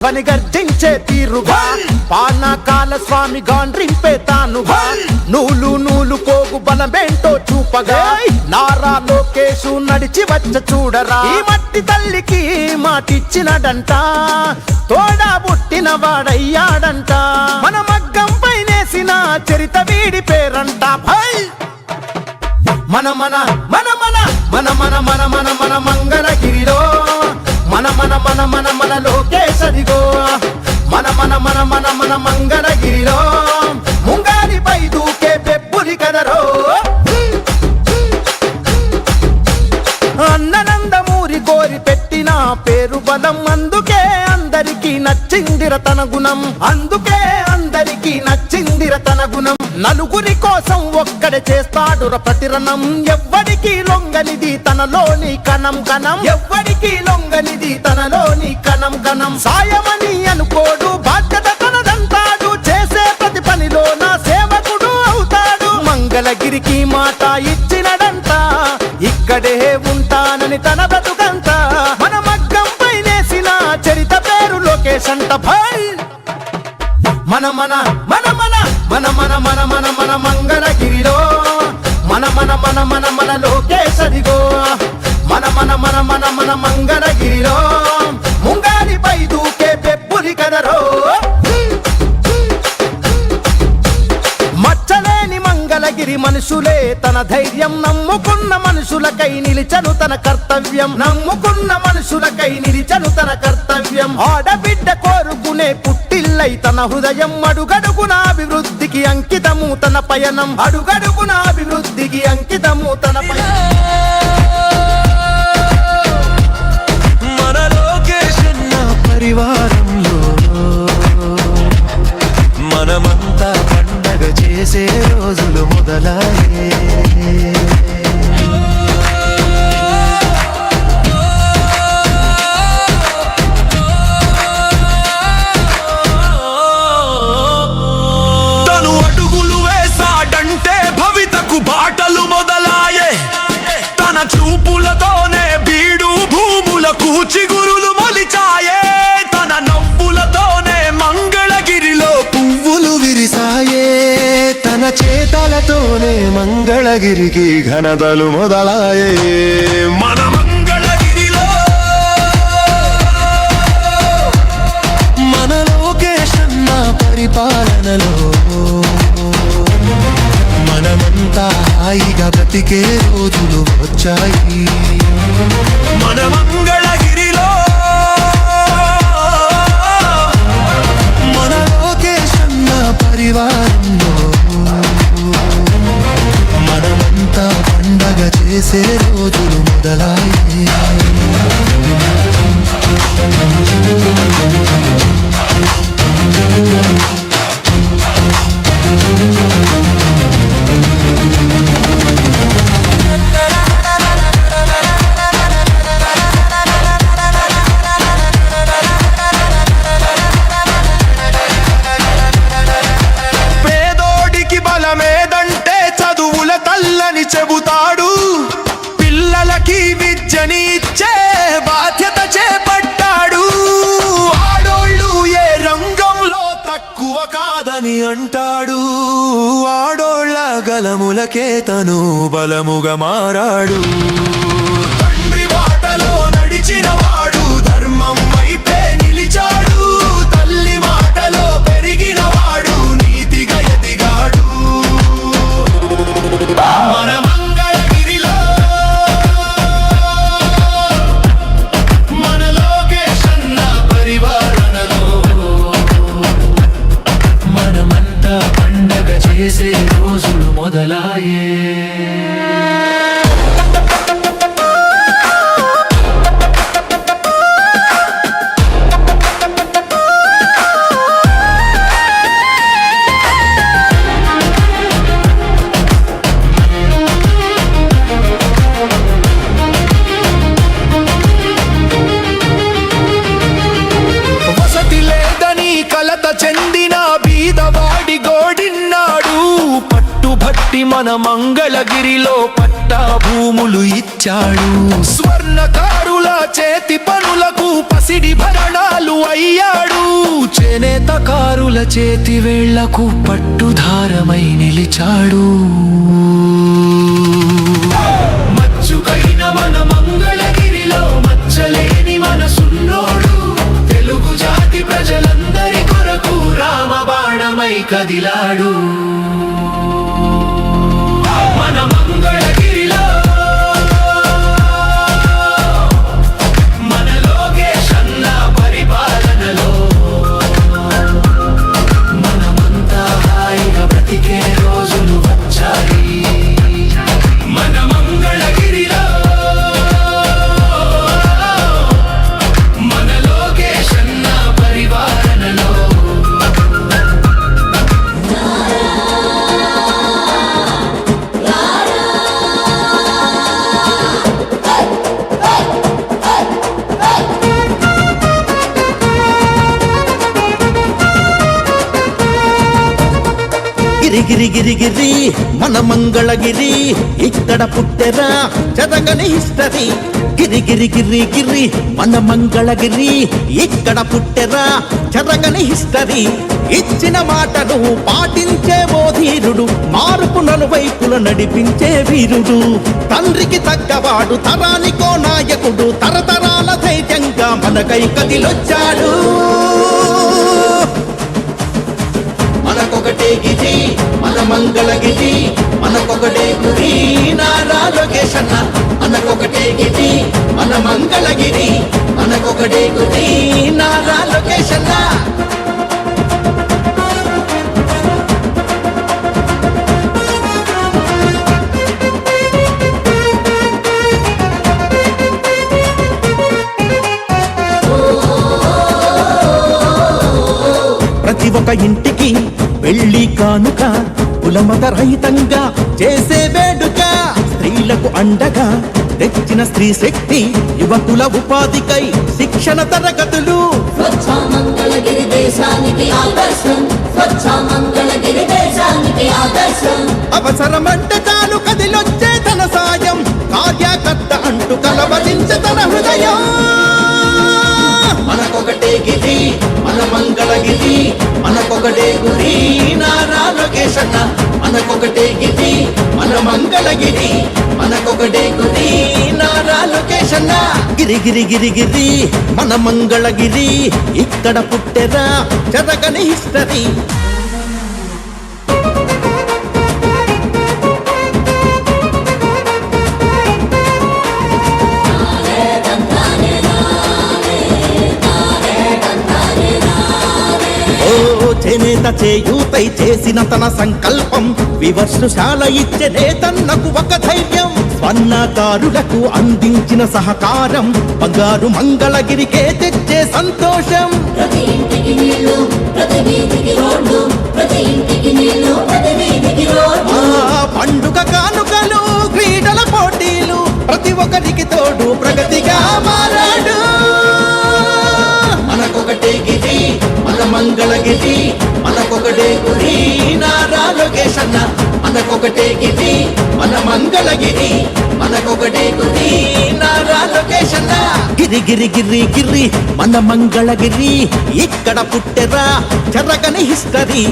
వని గర్జించే తీరుగా పానకాల స్వామి గాండ్రింపే తానుగా నూలు నూలు పోగు బలమేంటో చూపగా నారా లోకేశు నడిచి వచ్చ చూడరా ఈ మట్టి తల్లికి మాటిచ్చినడంట తోడా పుట్టిన వాడయ్యాడంట మన మగ్గం పైనేసిన చరిత వీడి పేరంట మన మన మన మన మన మన మన మన మన మంగళగిరిలో మన మన మన మన మన లోకేశదిగో మన మన మన మన మన మంగళగిరిలో ముంగారిపై దూకే పెప్పులి కదరో అన్ననందమూరి కోరి పెట్టిన పేరు బలం అందుకే అందరికీ నచ్చిందిర తన గుణం అందుకే అందరికీ నచ్చిందిర తన గుణం నలుగురి కోసం ఒక్కడే చేస్తాడుర ప్రతిరణం ఎవ్వడికి లొంగనిది తనలోని కణం కణం ఎవ్వడికి లొంగనిది తనలోని కణం కణం సాయమని అనుకోడు బాధ్యత తనదంటాడు చేసే ప్రతి పనిలో నా సేవకుడు అవుతాడు మంగళగిరికి మాట ఇచ్చినడంట ఇక్కడే ఉంటానని తన బ్రతుకంత మన మగ్గం పైనేసిన చరిత పేరు లోకేశ్ అంట భాయ్ మన మన మన మన మన మన మన మన మన మంగళగిరిలో మన మన మన మన మన లోకేశదిగో మన మన మన మన మన మంగళగిరిలో ముంగారిపై దూకే పెప్పులి కదరో మచ్చలేని మంగళగిరి మనుషులే తన ధైర్యం నమ్ముకున్న మనుషులకై నిలిచను తన కర్తవ్యం నమ్ముకున్న మనుషులకై నిలిచను తన కర్తవ్యం ఆడబిడ్డ కోరుకునే పుట్టిల్లై తన హృదయం అడుగడుగున అభివృద్ధికి అంకితము తన పయనం అడుగడుగున అభివృద్ధికి అంకితము తన పయనం మన లోకేశన్న పరివారంలో మనమంతా పండగ చేసే రోజులు మొదలయ్యే తను అడుగులు వేసాడంటే భవితకు బాటలు మొదలాయే తన చూపులతోనే బీడు భూములకు చిగురులు మొలిచాయే తన నవ్వులతోనే మంగళగిరిలో పువ్వులు విరిసాయే తన చేతలతోనే మంగళగిరికి ఘనతలు మొదలాయే మన మంగళగిరిలో మన లోకేశన్న పరిపాలనలో మనమంతా హాయిగా బ్రతికే రోజులు వచ్చాయి మన మంగళగిరిలో మన లోకేశన్న పరివారంలో మనమంతా పండగ చేసే రోజులు మొదలయ్యాయి బలమేదంటే చదువుల తల్లని చెబుతాడు పిల్లలకి విద్యని ఇచ్చే బాధ్యత చేపట్టాడు ఆడోళ్ళు ఏ రంగంలో తక్కువ కాదని అంటాడు ఆడోళ్ళ గలములకే తను బలముగా మారాడు తండ్రి బాటలో నడిచిన వాడు ధర్మం వైపే నిలిచాడు తల్లి మాటలో పెరిగిన వాడు నీతిగా ఎదిగాడు మన మంగళగిరిలో మన లోకేశన్న పరివారణలో మనమంతా పండగ చేసే రోజులు మొదలాయే మన మంగళగిరిలో పట్టా భూములు ఇచ్చాడు. స్వర్ణకారుల చేతి పనులకు పసిడి భరణాలు అయ్యాడు. చేనేతకారుల చేతి వేళ్లకు పట్టుధారమై నిలిచాడు. మచ్చుకైన మన మంగళగిరిలో మచ్చలేని మనసున్నోడు. తెలుగు జాతి ప్రజలందరి కొరకు రామబాణమై కదిలాడు. మన మంగళగిరిలో మన లోకేష్ అన్న పరిపాలనలో మనమంతా హాయిగా బ్రతికే రోజులు వచ్చాయి. మన మంగళగిరిలో మన లోకేష్ అన్న పరిపాలనలో గిరి గిరి గిరి గిరి మన మంగళగిరి ఇక్కడ పుట్టెరా చదగని హిస్టరీ. గిరి గిరి గిరి గిరి మన మంగళగిరి ఇక్కడ పుట్టెరా చదగని హిస్టరీ. ఇచ్చిన మాటను పాటించే ఓ ధీరుడు, మార్పు నలువైపుల నడిపించే వీరుడు. తండ్రికి తగ్గవాడు, తరానికో నాయకుడు, తరతరాల ధైర్యంగా మనకై కదిలొచ్చాడు. మనకొకటే గిరి మన మంగళగిరి, మనకొకటే గురి నారా లోకేష్ అన్న. మనకొకటే గిరి మన మంగళగిరి, మనకొకటే గురి నారా లోకేష్ అన్న. ప్రతి ఒక్క ఇంటికి వెళ్ళి కానుక, కులమత రహితంగా చేసే వేడుక. స్త్రీలకు అండగా తెచ్చిన స్త్రీ శక్తి, యువకుల ఉపాధికై శిక్షణ తరగతులు. స్వచ్ఛ మంగళగిరి దేశానికి ఆదర్శం, స్వచ్ఛ మంగళగిరి దేశానికి ఆదర్శం. అవసరమంటే చాలు కదిలొచ్చే తన సాయం, కార్యకర్త అంటూ కలవరించే తన హృదయం. మనకొకటే గిరి మన మంగళగిరి, మనకొకటే గురి నారా లోకేష్ అన్న. మనకొకటే గిరి మన మంగళగిరి, మనకొకటే గురి నారా లోకేష్ అన్న. గిరి గిరి గిరి గిరి మన మంగళగిరి ఇక్కడ పుట్టెరా చదగని హిస్టరీ. చేనేత చేయూతై చేసిన తన సంకల్పం, వివస్సుశాల ఇచ్చే నేతన్నకు ఒక ధైర్యం. స్వర్ణకారులకు అందించిన సహకారం, బంగారు మంగళగిరికే తెచ్చే సంతోషం. ప్రతి ఇంటికి నీళ్లు, ప్రతి వీధికి రోడ్లు, ప్రతి ఇంటికి నీళ్లు, ప్రతి వీధికి రోడ్లు. పండుగ కానుకలు, క్రీడల పోటీలు, ప్రతి ఒక్కరికి తోడు ప్రగతిగా మారాడు. మనకొకటే గిరి మన మంగళగిరి, మనకొకటే గురి నారా లోకేష్ అన్న. మనకొకటే గిరి మన మంగళగిరి, మనకొకటే గురి నారా లోకేష్ అన్న. గిరి గిరి గిరి గిరి మన మంగళగిరి ఇక్కడ పుట్టెరా చెరగని హిస్టరీ.